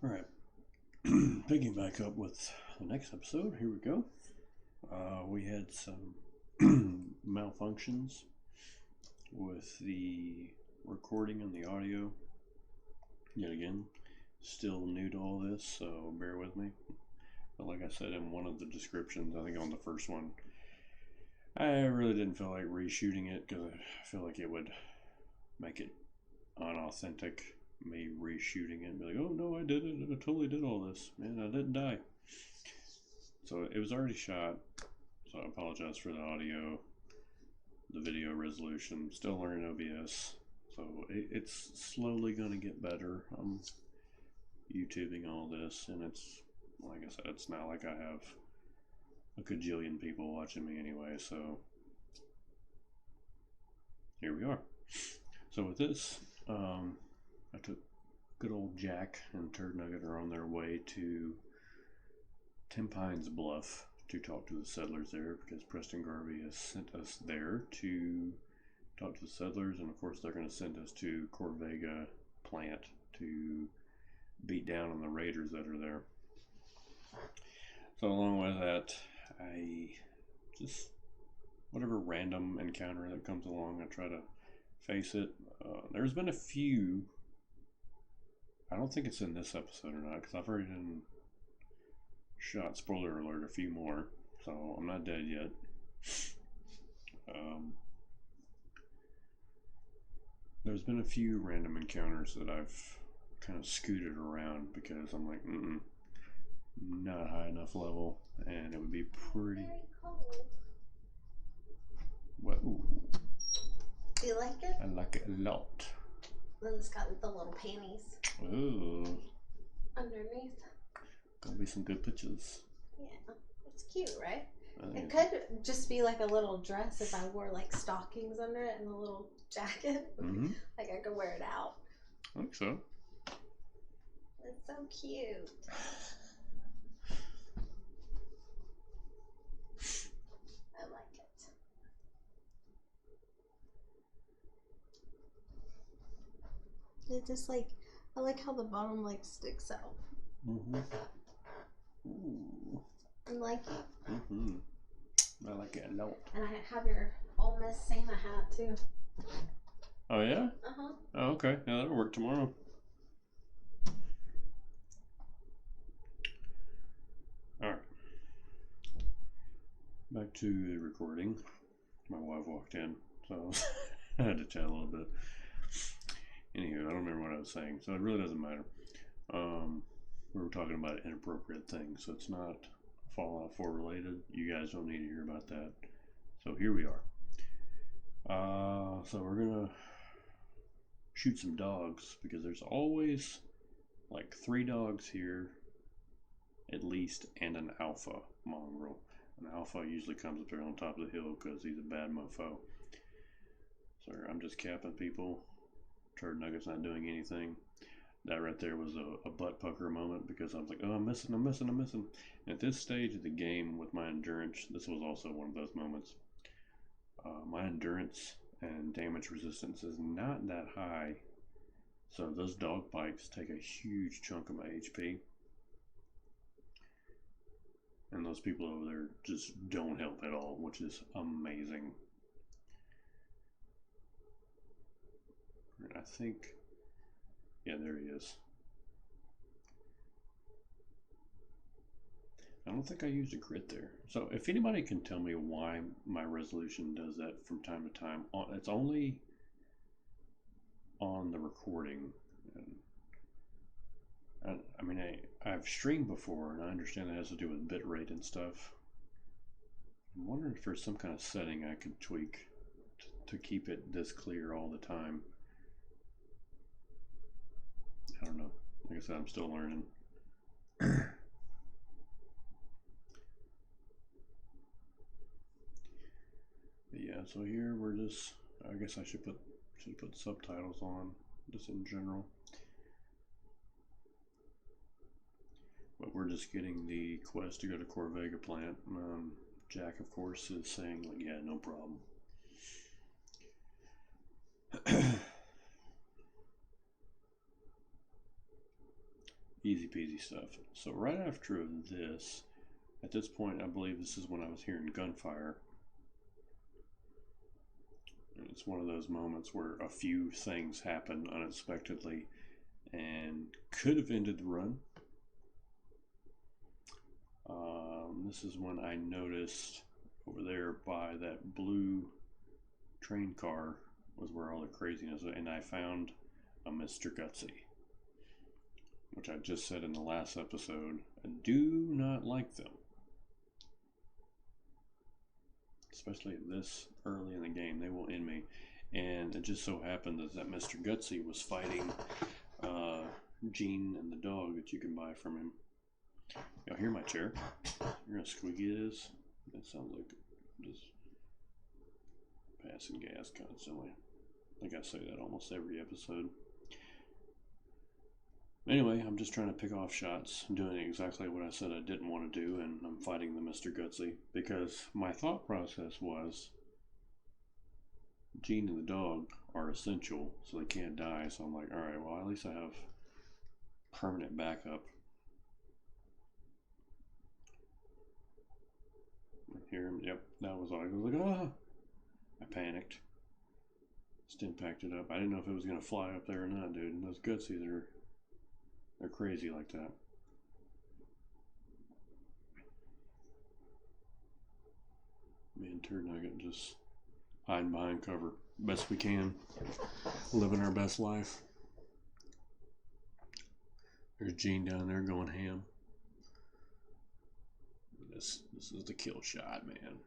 Alright, picking back up with the next episode, here we go. We had some malfunctions with the recording and the audio. Yet again, still new to all this, so bear with me. But like I said in one of the descriptions, I think on the first one, I really didn't feel like reshooting it because I feel like it would make it unauthentic. Me reshooting it and be like, oh no, I did it, I totally did all this, man, I didn't die. So it was already shot, so I apologize for the audio, the video resolution, still learning OBS, so it's slowly going to get better. I'm YouTubing all this, and it's, like I said, it's not like I have a gajillion people watching me anyway, so here we are. So with this, I took good old Jack and Turd Nugget are on their way to Tim Pines Bluff to talk to the settlers there, because Preston Garvey has sent us there to talk to the settlers, and of course they're going to send us to Corvega plant to beat down on the raiders that are there. So along with that, I just, whatever random encounter that comes along, I try to face it. There's been a few, I don't think it's in this episode or not, because I've already done shot, spoiler alert, a few more, so I'm not dead yet. There's been a few random encounters that I've kind of scooted around because I'm like, not high enough level, and it would be pretty. Very cold. Whoa. Do you like it? I like it a lot. Then it's got the little panties Ooh, underneath. gonna be some good pictures. Yeah, it's cute, right? It could just be like a little dress if I wore like stockings under it and a little jacket. Like I could wear it out. I think so. It's so cute. I like it. It just like, I like how the bottom like sticks out. Ooh. I like it. I like it a lot. And I have your Ole Miss Santa hat too. Oh yeah? Uh-huh. Oh, okay. Yeah, that'll work tomorrow. Alright. Back to the recording. My wife walked in, so I had to chat a little bit. Anywho, I don't remember what I was saying, so it really doesn't matter. We were talking about inappropriate things, so it's not Fallout 4 related. You guys don't need to hear about that. So here we are. So we're gonna shoot some dogs, because there's always like 3 dogs here at least, and an alpha mongrel. An alpha usually comes up there on top of the hill because he's a bad mofo. So I'm just capping people. Turd Nugget's not doing anything. That right there was a butt pucker moment, because I was like, oh, I'm missing. And at this stage of the game with my endurance, this was also one of those moments. My endurance and damage resistance is not that high, so those dog bites take a huge chunk of my HP. And those people over there just don't help at all, which is amazing. I think, yeah, there he is. I don't think I used a crit there. So if anybody can tell me why my resolution does that from time to time, it's only on the recording. And I mean, I've streamed before, and I understand it has to do with bitrate and stuff. I'm wondering if there's some kind of setting I could tweak to keep it this clear all the time. I don't know. Like I said, I'm still learning. But yeah, so here we're just, I guess I should put subtitles on, just in general. But we're just getting the quest to go to Corvega plant. Jack, of course, is saying, like, yeah, no problem. Easy peasy stuff. So right after this, at this point, I believe this is when I was hearing gunfire. And it's one of those moments where a few things happen unexpectedly and could have ended the run. This is when I noticed over there by that blue train car was where all the craziness was, and I found a Mr. Gutsy, which I just said in the last episode. I do not like them, especially this early in the game. They will end me. And it just so happened that Mr. Gutsy was fighting Gene and the dog that you can buy from him. Y'all hear my chair? Hear how squeaky it is? That sounds like just passing gas constantly. I think I say that almost every episode. Anyway, I'm just trying to pick off shots, doing exactly what I said I didn't want to do, and I'm fighting the Mr. Gutsy because my thought process was Gene and the dog are essential, so they can't die. So I'm like, alright, well, at least I have permanent backup. Hear him? Yep, that was all. I was like, ah! I panicked. Just impacted up. I didn't know if it was going to fly up there or not, dude. And those Gutsies they're crazy like that. Me and Turd Nugget just hiding behind cover best we can, living our best life. There's Gene down there going ham. This is the kill shot, man.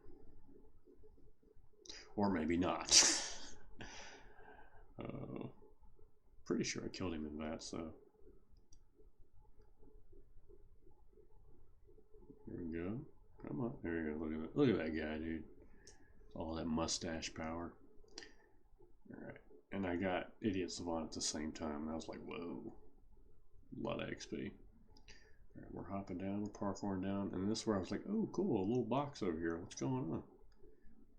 Or maybe not. Pretty sure I killed him in that, so. Here we go. Come on. There you go. Look at that guy, dude. All that mustache power. Alright. And I got Idiot Savant at the same time. And I was like, whoa. A lot of XP. Alright, we're hopping down. We're parkouring down. And this is where I was like, oh, cool. A little box over here. What's going on?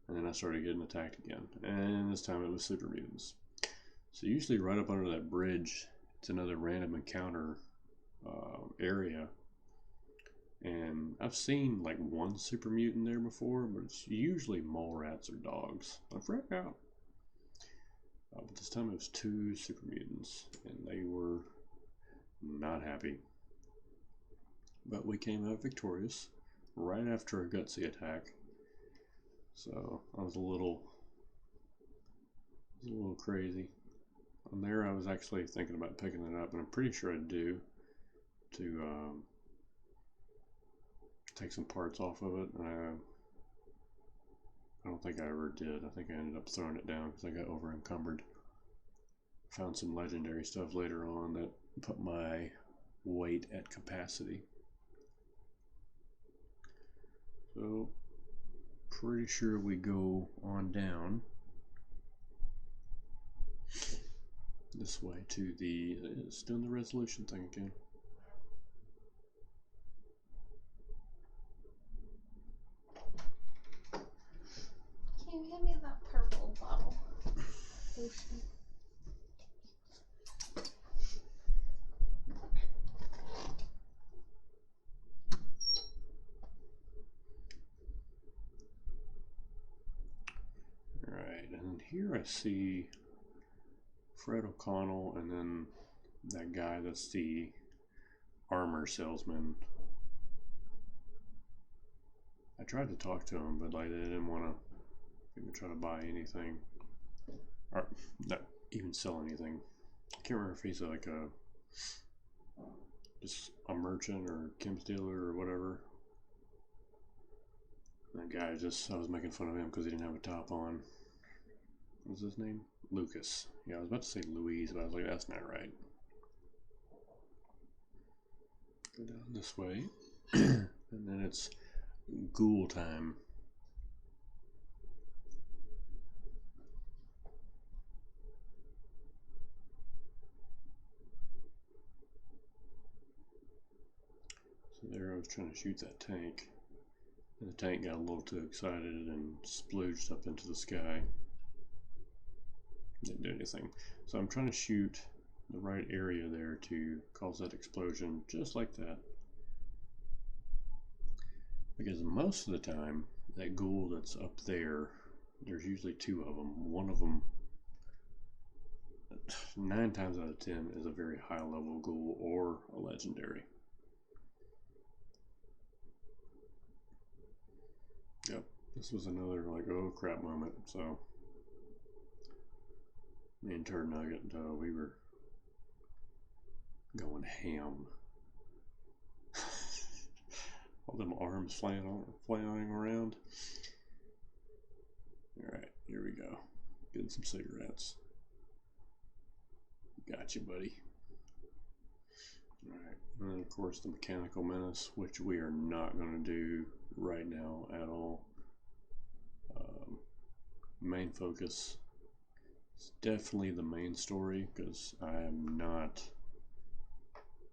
And then I started getting attacked again. And this time it was super mutants. So usually right up under that bridge, it's another random encounter area. And I've seen like one super mutant there before, but it's usually mole rats or dogs. I forgot. But this time it was 2 super mutants, and they were not happy. But we came out victorious right after a Gutsy attack. So I was a little crazy. On there I was actually thinking about picking it up, and I'm pretty sure I do, to take some parts off of it. I don't think I ever did. I think I ended up throwing it down because I got over encumbered. Found some legendary stuff later on that put my weight at capacity. So pretty sure we go on down this way to the, it's doing the resolution thing again. Can you give me that purple bottle? Lotion. Alright, and here I see Fred O'Connell, and then that guy that's the armor salesman. I tried to talk to him, but like they didn't want to even try to buy anything, or not even sell anything. I can't remember if he's like just a merchant or Kim's dealer or whatever. That guy I was making fun of him because he didn't have a top on. What was his name? Lucas. Yeah, I was about to say Louise, but I was like, that's not right. Go down this way. And then it's ghoul time. So there I was trying to shoot that tank. And the tank got a little too excited and splooged up into the sky. Didn't do anything. So I'm trying to shoot the right area there to cause that explosion just like that. Because most of the time, that ghoul that's up there, there's usually two of them. One of them, 9 times out of 10, is a very high level ghoul or a legendary. Yep, this was another like oh crap moment. So me and Turd Nugget, we were going ham. All them arms flailing around. Alright, here we go. Getting some cigarettes. Gotcha, buddy. Alright, and then of course the Mechanical Menace, which we are not going to do right now at all. Main focus is definitely the main story, because I am not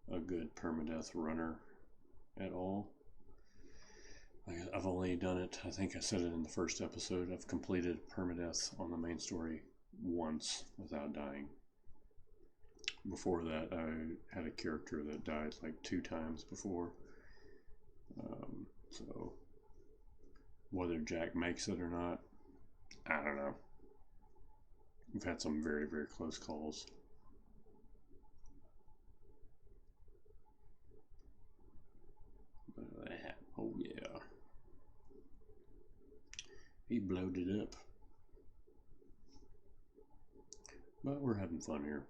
a good permadeath runner at all. I've only done it, I think I said it in the first episode, I've completed permadeath on the main story once without dying. Before that, I had a character that died like 2 times before. So whether Jack makes it or not, I don't know. We've had some very, very close calls. Oh yeah. He blowed it up. But we're having fun here.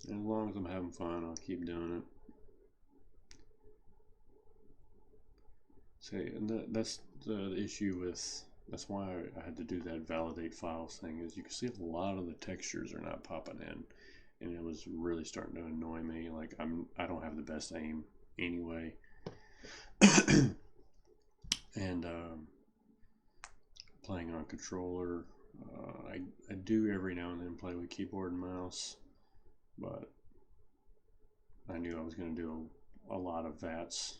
And as long as I'm having fun, I'll keep doing it. See, and that's the issue with, that's why I had to do that validate files thing, is you can see a lot of the textures are not popping in. And it was really starting to annoy me. Like I don't have the best aim anyway. And playing on controller, I do every now and then play with keyboard and mouse, but I knew I was going to do a lot of VATs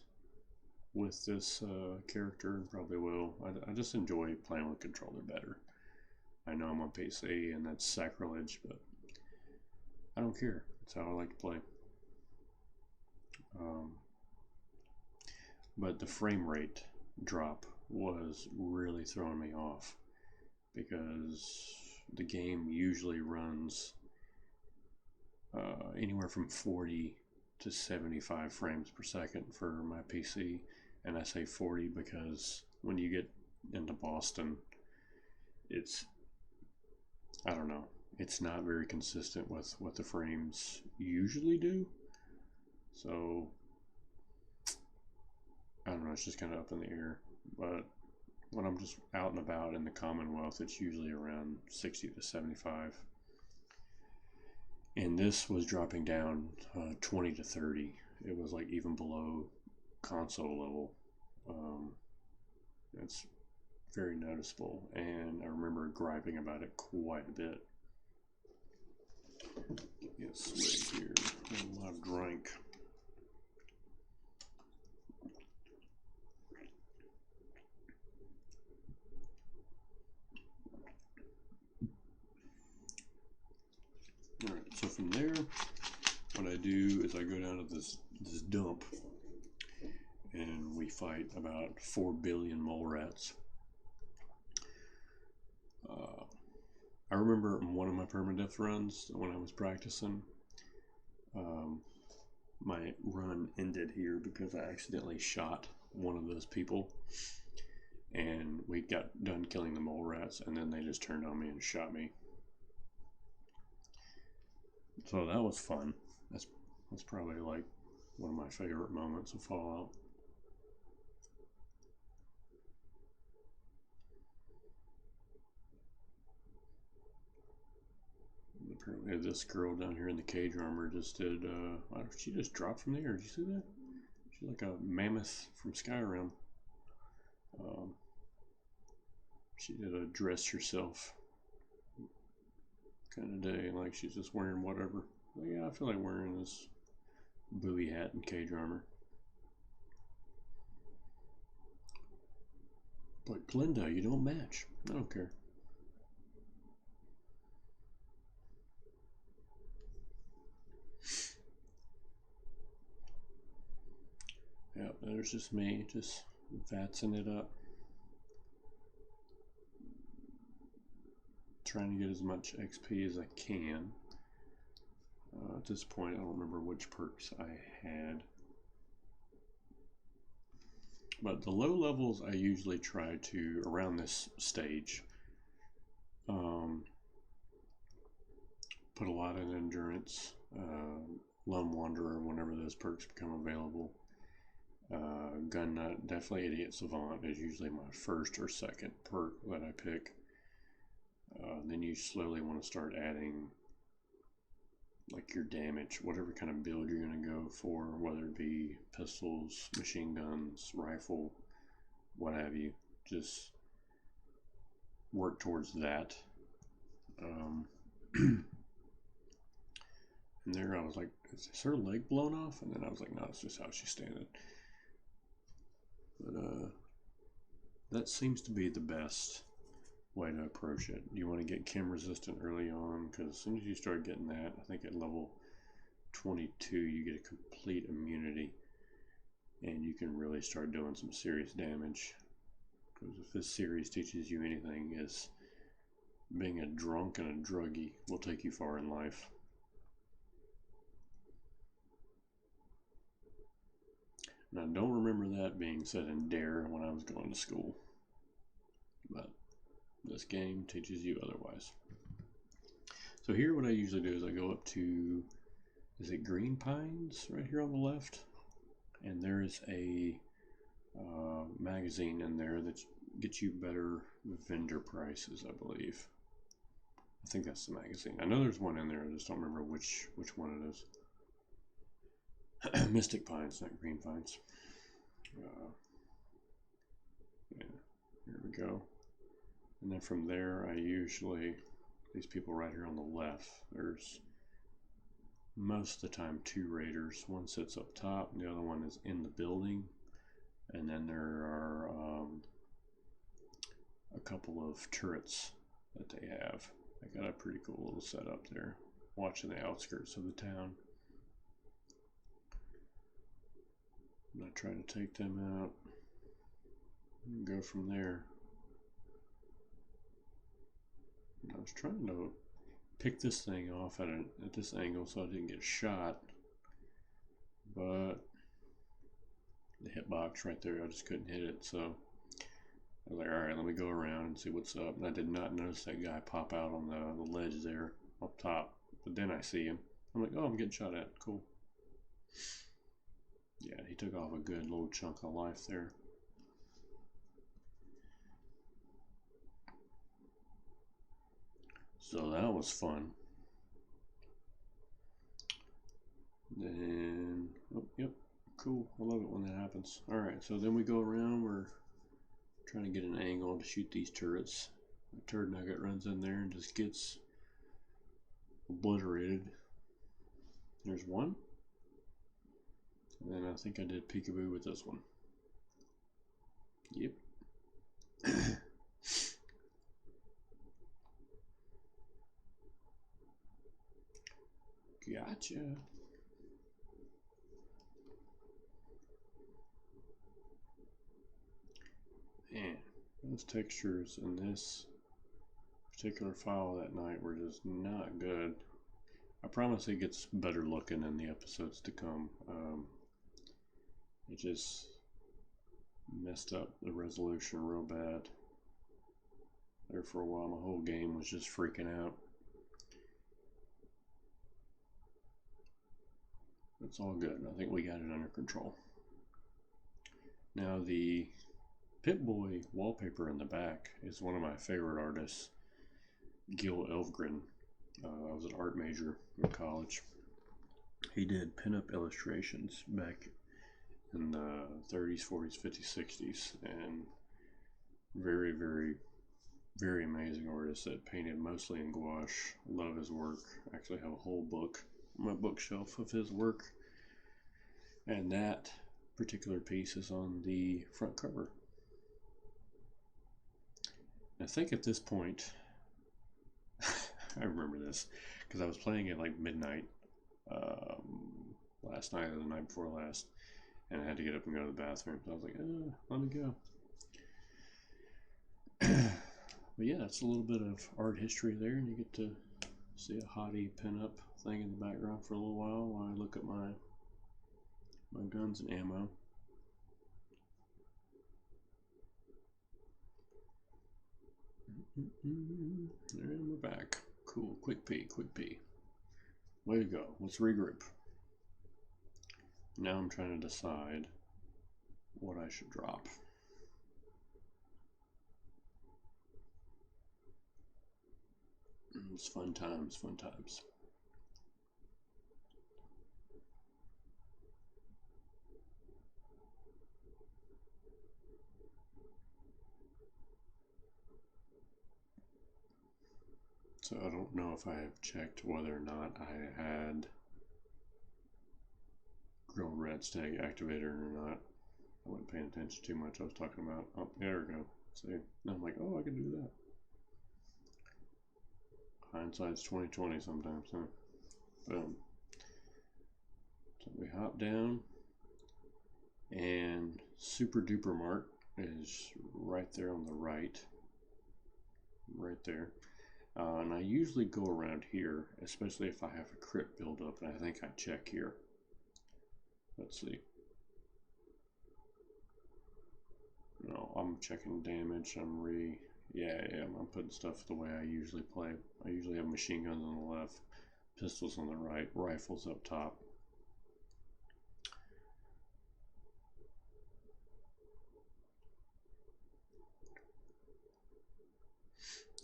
with this character, and probably will. I just enjoy playing with controller better. I know I'm on PC and that's sacrilege, but I don't care. That's how I like to play. But the frame rate drop was really throwing me off, because the game usually runs anywhere from 40 to 75 frames per second for my PC. And I say 40 because when you get into Boston, it's, I don't know, it's not very consistent with what the frames usually do. So I don't know, it's just kind of up in the air. But when I'm just out and about in the Commonwealth, it's usually around 60 to 75. And this was dropping down 20 to 30. It was like even below console level. It's very noticeable, and I remember griping about it quite a bit. Get a swig here. A lot of drink. Alright, so from there, what I do is I go down to this dump, and we fight about 4 billion mole rats. I remember one of my permadeath runs when I was practicing, my run ended here because I accidentally shot one of those people, and we got done killing the mole rats, and then they just turned on me and shot me. So that was fun. That's probably like one of my favorite moments of Fallout. Apparently this girl down here in the cage armor just did, she just dropped from the air. Did you see that? She's like a mammoth from Skyrim. She did a dress yourself kind of day, like she's just wearing whatever. But yeah, I feel like wearing this booby hat and cage armor. But Glenda, you don't match. I don't care. there's just me, just vatsing it up. Trying to get as much XP as I can. At this point, I don't remember which perks I had. But the low levels, I usually try to, around this stage, put a lot in endurance, lone wanderer whenever those perks become available. Gun nut, definitely idiot savant is usually my first or second perk that I pick. Then you slowly want to start adding like your damage, whatever kind of build you're going to go for, whether it be pistols, machine guns, rifle, what have you. Just work towards that. And there I was like, is her leg blown off? And then I was like, no, it's just how she's standing. But that seems to be the best way to approach it. You want to get chem resistant early on, because as soon as you start getting that, I think at level 22 you get a complete immunity, and you can really start doing some serious damage. Because if this series teaches you anything, is being a drunk and a druggie will take you far in life. And I don't remember that being said in Dare when I was going to school, but this game teaches you otherwise. So here what I usually do is I go up to, is it Green Pines right here on the left? And there is a magazine in there that gets you better vendor prices, I believe. I think that's the magazine. I know there's one in there, I just don't remember which one it is. Mystic Pines, not Green Pines. Yeah, here we go. And then from there, I usually, these people right here on the left, there's most of the time 2 raiders. One sits up top, and the other one is in the building. And then there are a couple of turrets that they have. They got a pretty cool little setup there, watching the outskirts of the town. And I try to take them out and go from there. I was trying to pick this thing off at this angle so I didn't get shot, but the hitbox right there, I just couldn't hit it. So I was like, alright, let me go around and see what's up. And I did not notice that guy pop out on the ledge there up top, but then I see him. I'm like, oh, I'm getting shot at. Cool. Yeah, he took off a good little chunk of life there. So that was fun. Then, oh, yep, cool. I love it when that happens. Alright, so then we go around. We're trying to get an angle to shoot these turrets. The turd nugget runs in there and just gets obliterated. There's one. And then I think I did peekaboo with this one. Yep. Gotcha. Man, those textures in this particular file that night were just not good. I promise it gets better looking in the episodes to come. It just messed up the resolution real bad. There for a while, my whole game was just freaking out. It's all good. I think we got it under control. Now the Pip-Boy wallpaper in the back is one of my favorite artists, Gil Elfgren. I was an art major in college. He did pinup illustrations back in the 30s, 40s, 50s, 60s, and very, very, very amazing artist that painted mostly in gouache. Love his work. I actually have a whole book on my bookshelf of his work, and that particular piece is on the front cover. I think at this point, I remember this because I was playing at like midnight last night or the night before last, and I had to get up and go to the bathroom. So I was like, let me go. But yeah, it's a little bit of art history there, and you get to see a hottie pin-up thing in the background for a little while I look at my guns and ammo. And we're back. Cool. Quick pee. Way to go. Let's regroup. Now I'm trying to decide what I should drop. It's fun times. So I don't know if I have checked whether or not I had Grilled Red Steak activator or not. I wasn't paying attention too much. I was talking about, oh, there we go. See, and I'm like, oh, I can do that. Hindsight's 20/20 sometimes, huh? Boom. So we hop down, and Super Duper Mart is right there on the right. Right there. And I usually go around here, especially if I have a crit build up, and I think I check here. Let's see. No, I'm checking damage. I'm putting stuff the way I usually play. I usually have machine guns on the left, pistols on the right, rifles up top.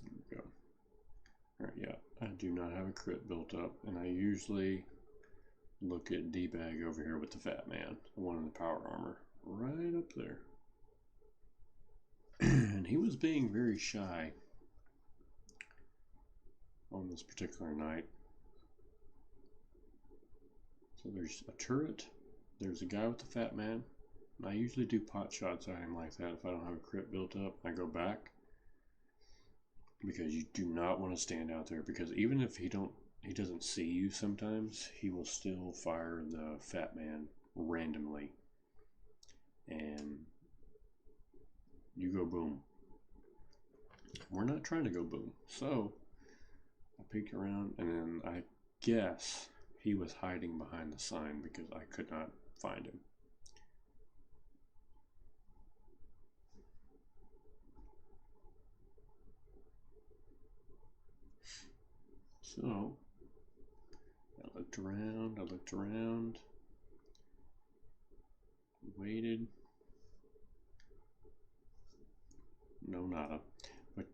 There we go. Alright, yeah, I do not have a crit built up, and I usually look at D-Bag over here with the Fat Man, the one in the power armor, right up there. And he was being very shy on this particular night. So there's a turret, there's a guy with the Fat Man, and I usually do pot shots at him like that if I don't have a crit built up. I go back, because you do not want to stand out there, because even if he doesn't see you sometimes, he will still fire the Fat Man randomly, and you go boom. We're not trying to go boom. So I peeked around, and then I guess he was hiding behind the sign because I could not find him. So I looked around, waited. No, nada. But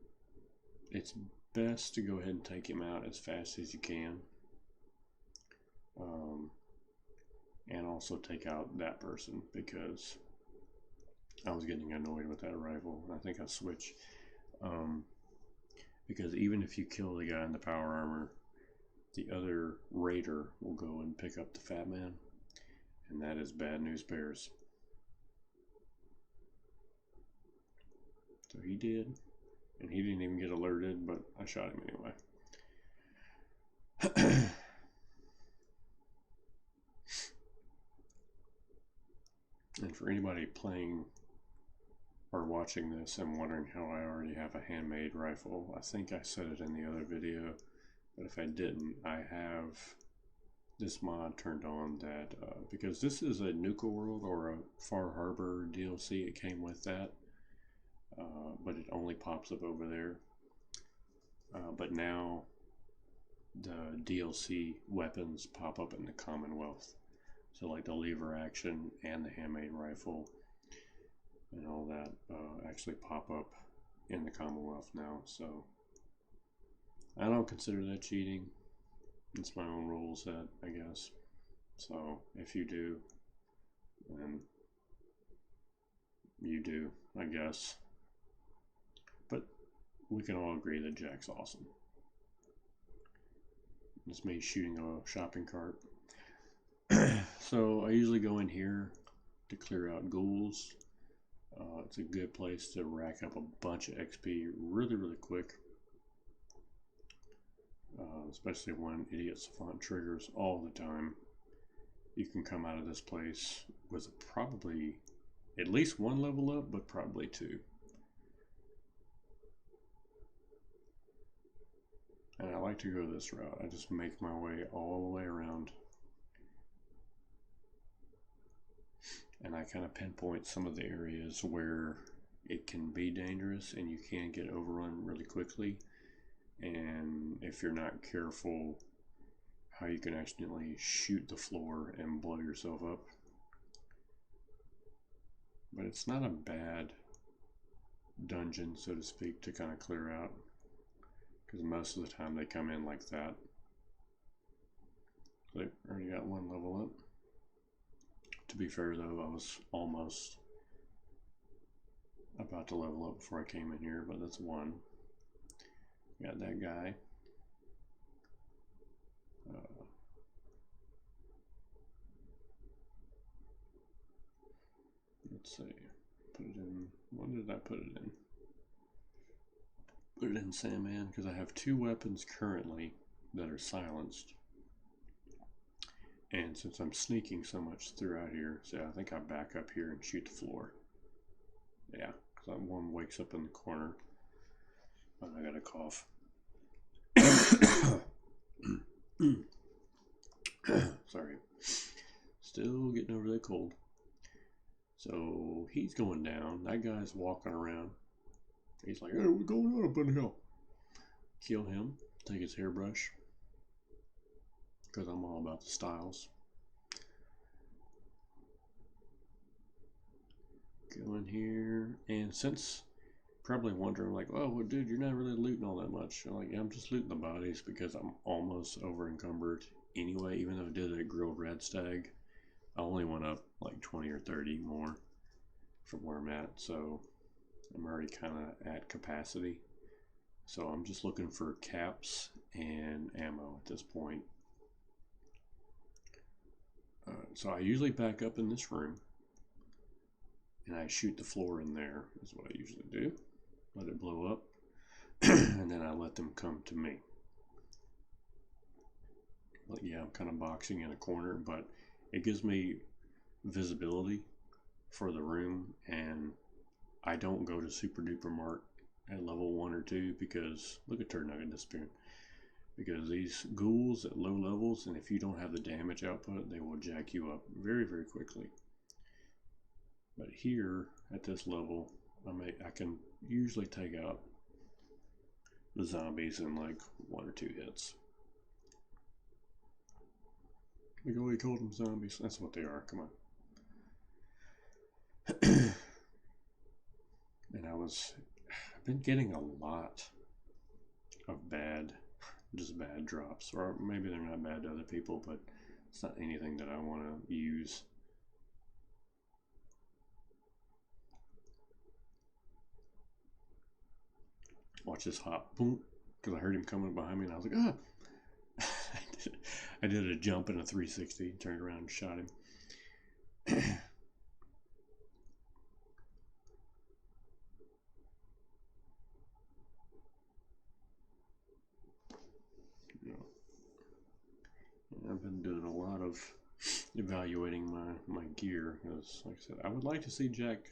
it's best to go ahead and take him out as fast as you can. And also take out that person, because I was getting annoyed with that rifle. I think I switched. Because even if you kill the guy in the power armor, the other raider will go and pick up the Fat Man, and that is bad news bears. So he did, and he didn't even get alerted, but I shot him anyway. And for anybody playing or watching this and wondering how I already have a handmade rifle, I think I said it in the other video, but if I didn't, I have this mod turned on that, because this is a Nuka World or a Far Harbor DLC, it came with that, but it only pops up over there. But now the DLC weapons pop up in the Commonwealth. So like the lever action and the handmade rifle and all that actually pop up in the Commonwealth now. So I don't consider that cheating. It's my own rule set, I guess. So if you do, then you do, I guess. But we can all agree that Jack's awesome. It's me shooting a shopping cart. So I usually go in here to clear out ghouls. It's a good place to rack up a bunch of XP really quick. Especially when Idiot Savant triggers all the time. you can come out of this place with probably at least one level up, but probably two. And I like to go this route. I just make my way all the way around. And I kind of pinpoint some of the areas where it can be dangerous and you can get overrun really quickly. And if you're not careful, how you can accidentally shoot the floor and blow yourself up. But it's not a bad dungeon, so to speak, to kind of clear out, because most of the time they come in like that. They already got one level up. To be fair though, I was almost about to level up before I came in here, but that's one. Got that guy. Let's see. Put it in. What did I put it in? Put it in Sandman because I have two weapons currently that are silenced. And since I'm sneaking so much throughout here, so I think I back up here and shoot the floor. Yeah, because one wakes up in the corner. Oh, I got a cough. Sorry. Still getting over that cold. So he's going down. That guy's walking around. He's like, hey, what's going on up in the hill? Kill him. Take his hairbrush. Because I'm all about the styles. Go in here. And since probably wondering, like, oh, well, dude, you're not really looting all that much. I'm like, yeah, I'm just looting the bodies because I'm almost over encumbered anyway. Even though I did a grilled red stag, I only went up like 20 or 30 more from where I'm at. So I'm already kind of at capacity. So I'm just looking for caps and ammo at this point. So I usually back up in this room and I shoot the floor in there is what I usually do. Let it blow up and then I let them come to me. But yeah, I'm kind of boxing in a corner, but it gives me visibility for the room, and I don't go to super duper mark at level 1 or 2 because look at Turd Nugget disappearing. Because these ghouls at low levels, and if you don't have the damage output, they will jack you up very, very quickly. But here at this level, I can usually take out the zombies in like 1 or 2 hits. Like, oh, he called them zombies. That's what they are. Come on. And I've been getting a lot of bad drops, or maybe they're not bad to other people, but it's not anything that I want to use. Watch this hop, boom, because I heard him coming behind me, and I was like, ah! I did a jump and a 360, turned around and shot him. I've been doing a lot of evaluating my gear because, like I said, I would like to see Jack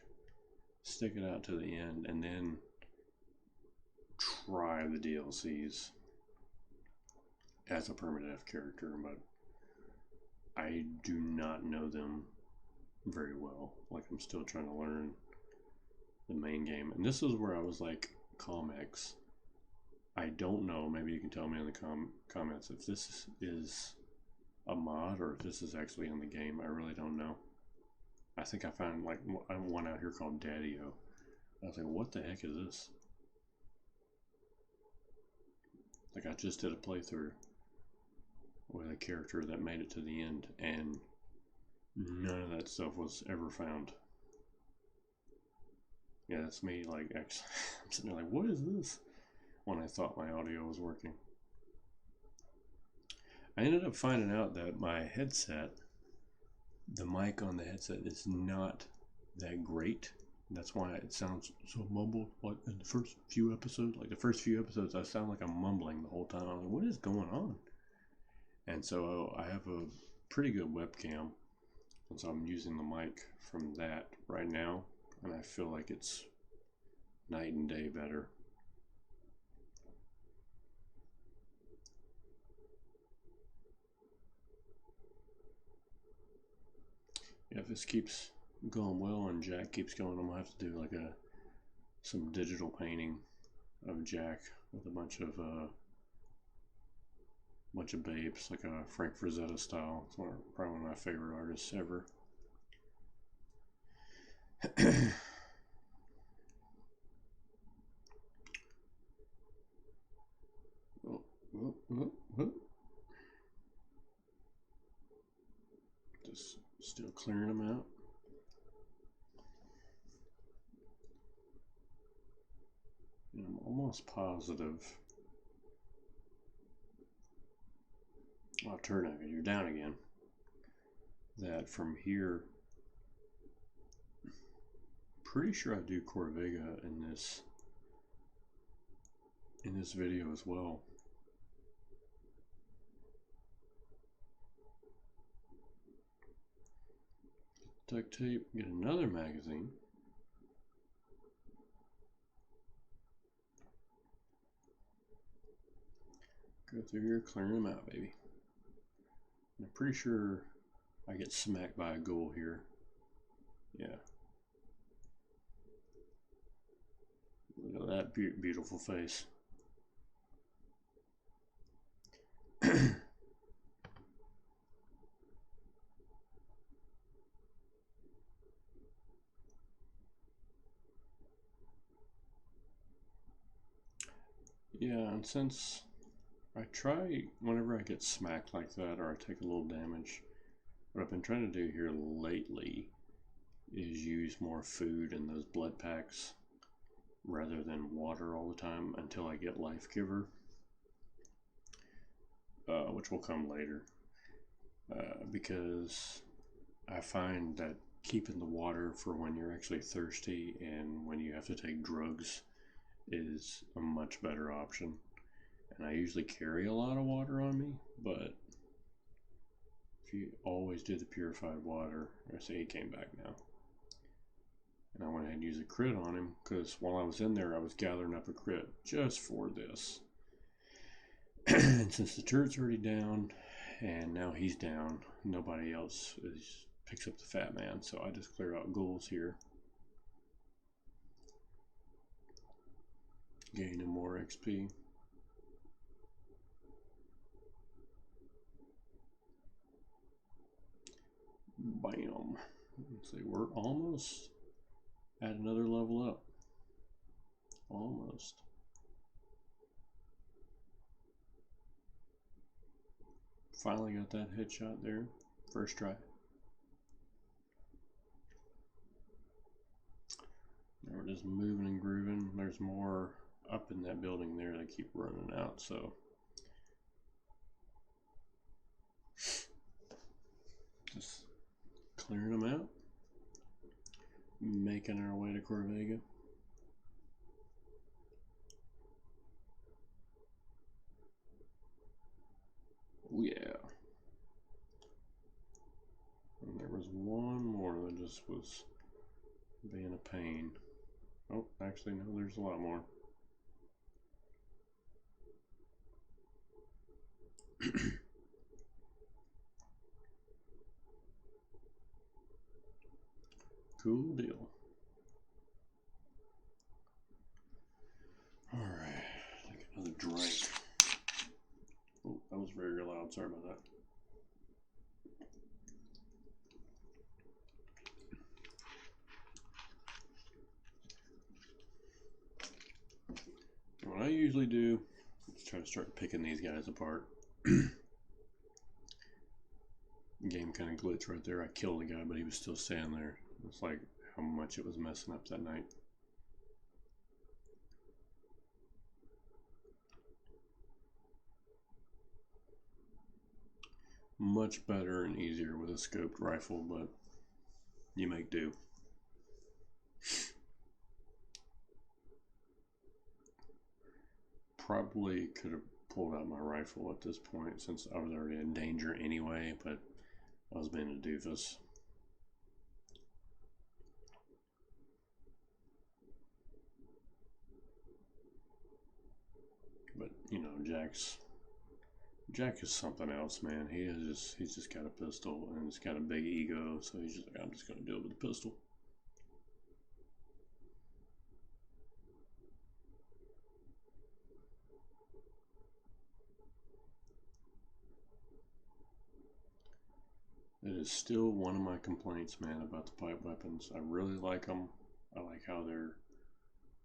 stick it out to the end and then try the DLCs as a Permadeath character, but I do not know them very well. Like, I'm still trying to learn the main game, and this is where I was like, Comex, I don't know, maybe you can tell me in the comments if this is a mod or if this is actually in the game. I really don't know. I think I found like one out here called Daddy-O. I was like, what the heck is this? Like, I just did a playthrough with a character that made it to the end, and none of that stuff was ever found. Yeah, that's me. Like, I'm sitting there like, what is this? When I thought my audio was working. I ended up finding out that my headset, the mic on the headset, is not that great. That's why it sounds so mumbled. Like in the first few episodes, I sound like I'm mumbling the whole time. I'm like, what is going on? And so I have pretty good webcam, and so I'm using the mic from that right now, and I feel like it's night and day better. Yeah, if this keeps going well and Jack keeps going, I'm gonna have to do like some digital painting of Jack with a bunch of babes, like a Frank Frazetta style. It's probably one of my favorite artists ever. Oh, oh, oh, oh. Just still clearing them out. And I'm almost positive. Oh, Turnaga, you're down again. That from here, pretty sure I do Corvega in this video as well. Duct tape, get another magazine. Go through here, clearing them out, baby. And I'm pretty sure I get smacked by a ghoul here. Yeah. Look at that beautiful face. Yeah, and since I try, whenever I get smacked like that or I take a little damage, what I've been trying to do here lately is use more food in those blood packs rather than water all the time until I get Life Giver, which will come later, because I find that keeping the water for when you're actually thirsty and when you have to take drugs is a much better option. And I usually carry a lot of water on me, but if you always do the purified water, I say he came back now. And I went ahead and used a crit on him because while I was in there, I was gathering up a crit just for this. And since the turret's already down and now he's down, nobody else picks up the fat man, so I just clear out ghouls here. Gaining more XP. Bam. Let's see, we're almost at another level up. Almost. Finally got that headshot there. First try. Now we're just moving and grooving. There's more up in that building there that keep running out, so just clearing them out, making our way to Corvega. Oh yeah. And there was one more that just was being a pain. Oh, actually no, there's a lot more. Cool deal. Alright, take another drink. Oh, that was very loud, sorry about that. What I usually do is try to start picking these guys apart. Game kind of glitched right there. I killed the guy, but he was still standing there. It's like how much it was messing up that night. Much better and easier with a scoped rifle, but you make do. Probably could have pulled out my rifle at this point since I was already in danger anyway, but I was being a doofus. But you know, Jack is something else, man. He's just got a pistol and he's got a big ego, so he's just like, I'm just gonna do it with a pistol. It is still one of my complaints, man, about the pipe weapons. I really like them. I like how they're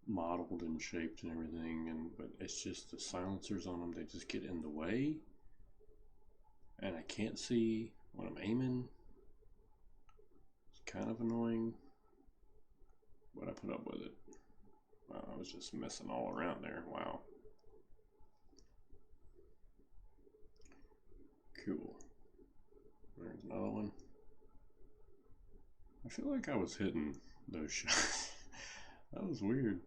modeled and shaped and everything, but it's just the silencers on them, they just get in the way, and I can't see when I'm aiming. It's kind of annoying, but I put up with it. Wow, I was just messing all around there. Wow. Cool. There's another one. I feel like I was hitting those shots. That was weird.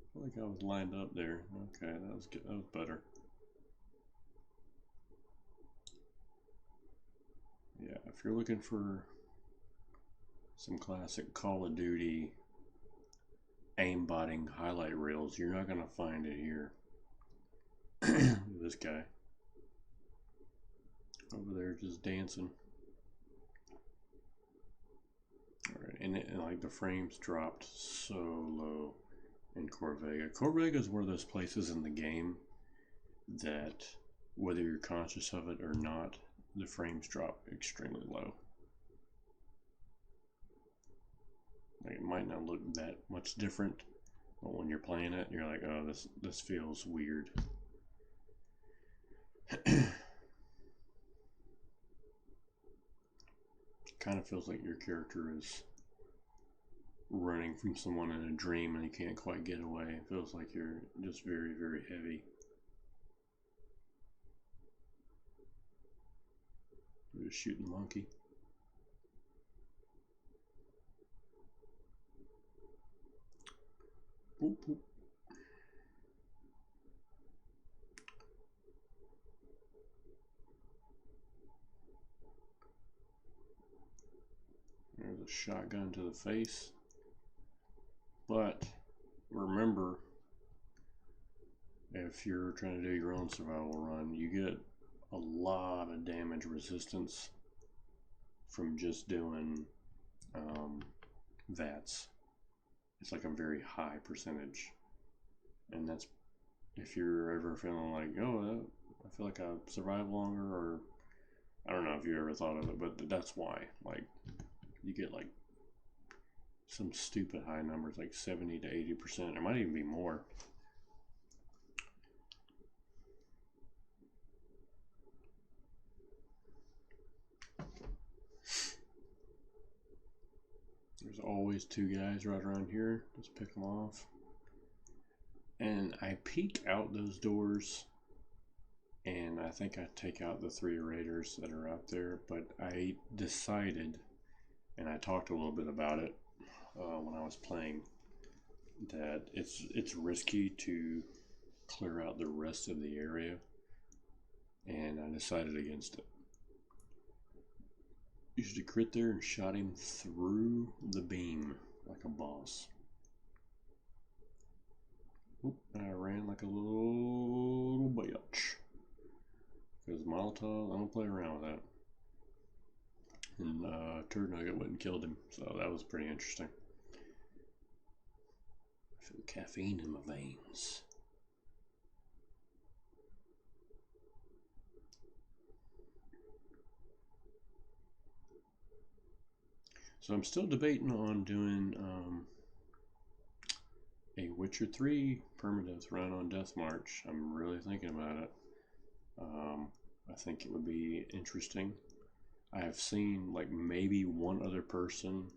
I feel like I was lined up there. Okay, that was good. That was better. Yeah, if you're looking for some classic Call of Duty aimbotting highlight reels, you're not going to find it here. This guy over there just dancing. Alright, and like the frames dropped so low in Corvega. Corvega is one of those places in the game that, whether you're conscious of it or not, the frames drop extremely low. Like, it might not look that much different, but when you're playing it, you're like, oh, this feels weird. Kind of feels like your character is running from someone in a dream and you can't quite get away. It feels like you're just very, very heavy. You're just shooting the monkey. Boop, boop. There's a shotgun to the face. But remember, if you're trying to do your own survival run, you get a lot of damage resistance from just doing VATS. It's like a very high percentage, and that's if you're ever feeling like, oh, I feel like I survive longer, or I don't know if you ever thought of it, but that's why. Like, you get like some stupid high numbers, like 70 to 80%. It might even be more. There's always two guys right around here. Just pick them off. And I peek out those doors, and I think I take out the 3 raiders that are out there, but I decided, and I talked a little bit about it when I was playing, that it's risky to clear out the rest of the area, and I decided against it. Used a crit there and shot him through the beam like a boss. Oop, I ran like a little bitch. Because Molotov, I don't play around with that. And Turd Nugget went and killed him, so that was pretty interesting. I feel caffeine in my veins. So I'm still debating on doing a Witcher 3 Permadeath run on Death March. I'm really thinking about it. I think it would be interesting. I have seen like maybe one other person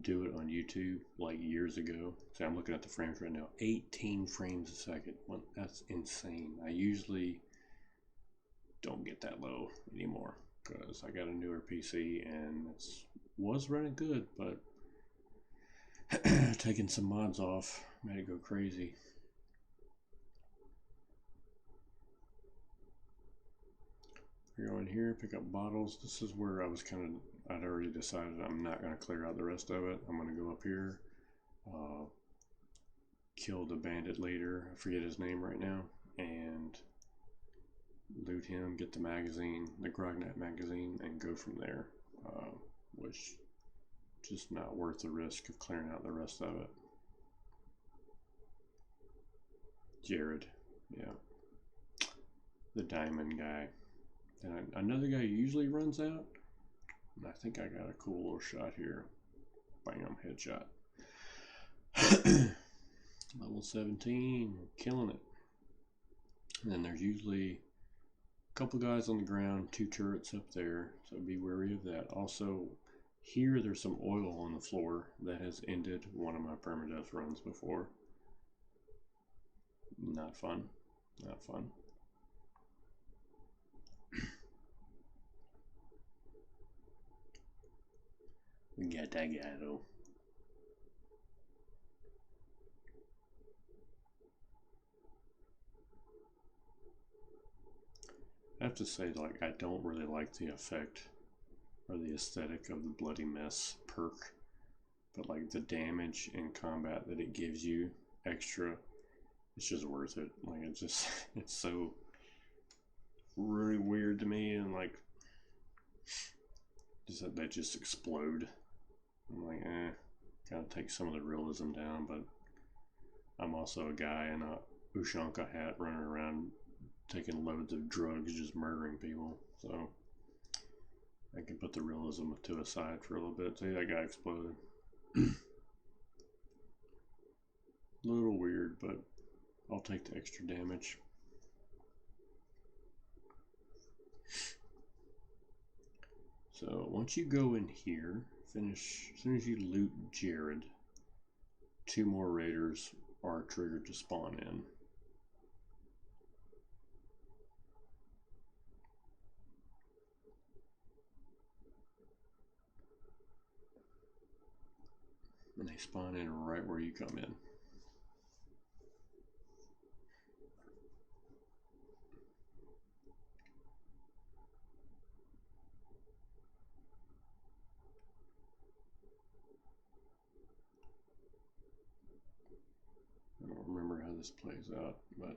do it on YouTube like years ago. See, I'm looking at the frames right now. 18 frames a second. Well, that's insane. I usually don't get that low anymore because I got a newer PC and it was running good, but taking some mods off made it go crazy. We go in here, pick up bottles. This is where I was I'd already decided I'm not going to clear out the rest of it. I'm going to go up here, kill the bandit leader, I forget his name right now, and loot him, get the magazine, the Grognak magazine, and go from there, which just not worth the risk of clearing out the rest of it. Jared, yeah, the diamond guy. And another guy usually runs out, and I think I got a cool little shot here. Bam, headshot. Level 17, we're killing it. And then there's usually a couple guys on the ground, 2 turrets up there, so be wary of that. Also, here there's some oil on the floor that has ended one of my permadeath runs before. Not fun, not fun. We got that guy though. I have to say, like, I don't really like the effect or the aesthetic of the bloody mess perk, but like the damage in combat that it gives you extra, it's just worth it. Like, it's so really weird to me, and like just that they just explode. I'm like, kind of take some of the realism down, but I'm also a guy in a Ushanka hat running around taking loads of drugs, just murdering people, so I can put the realism to a side for a little bit. See, that guy exploded. A little weird, but I'll take the extra damage. So once you go in here, finish, as soon as you loot Jared, 2 more raiders are triggered to spawn in. And they spawn in right where you come in. I don't remember how this plays out, but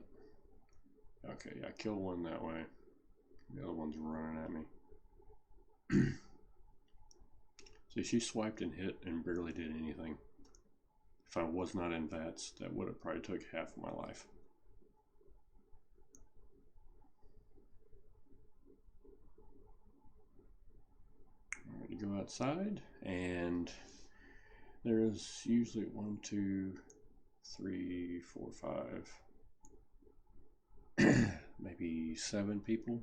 okay, I kill one that way. The other one's running at me. See, she swiped and hit and barely did anything. If I was not in VATS, that would have probably took half of my life. Alright, to go outside, and there's usually 1, 2, 3, 4, 5, maybe 7 people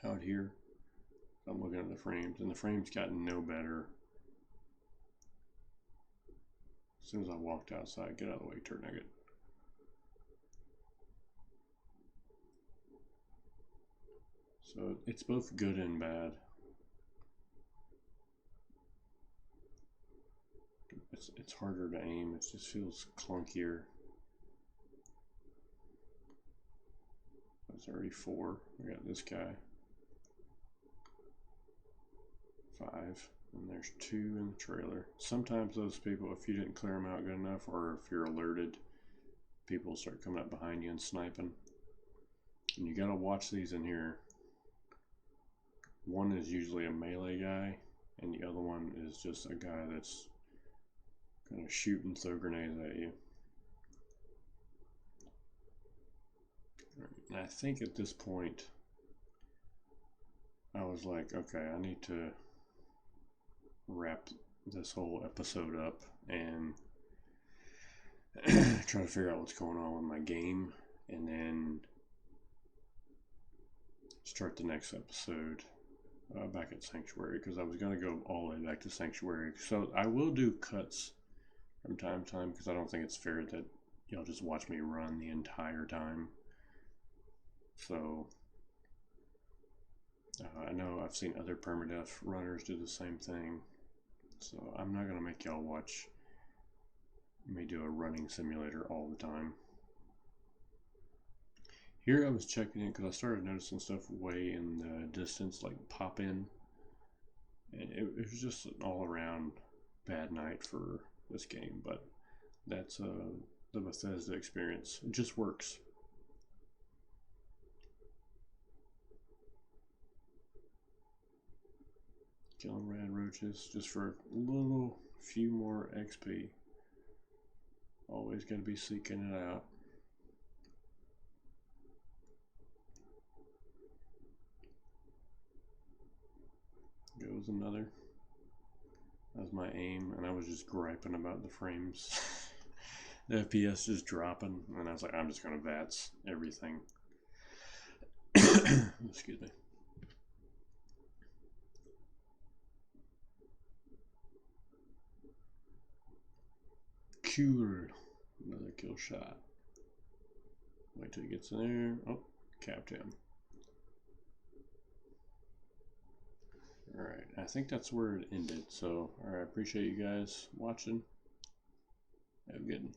out here. I'm looking at the frames, and the frames got no better. As soon as I walked outside, get out of the way, turn naked. So it's both good and bad. It's harder to aim, it just feels clunkier. That's already 4. We got this guy. 5. And there's 2 in the trailer. Sometimes those people, if you didn't clear them out good enough, or if you're alerted, people start coming up behind you and sniping. And you gotta watch these in here. One is usually a melee guy, and the other one is just a guy that's gonna shoot and throw grenades at you. And I think at this point, I was like, okay, I need to wrap this whole episode up and try to figure out what's going on with my game, and then start the next episode back at Sanctuary, because I was going to go all the way back to Sanctuary. So I will do cuts from time to time, because I don't think it's fair that y'all just watch me run the entire time. So I know I've seen other permadeath runners do the same thing, so I'm not going to make y'all watch me do a running simulator all the time. Here I was checking it because I started noticing stuff way in the distance, like pop in. And it was just an all around bad night for this game, but that's the Bethesda experience. It just works. Killing rad roaches just for a little few more XP. Always got to be seeking it out. Goes another. That was my aim, and I was just griping about the frames. The FPS just dropping, and I was like, I'm just gonna VATS everything. Excuse me. Cool. Another kill shot. Wait till he gets in there. Oh, capped him. Alright, I think that's where it ended. So, alright, appreciate you guys watching. Have a good one.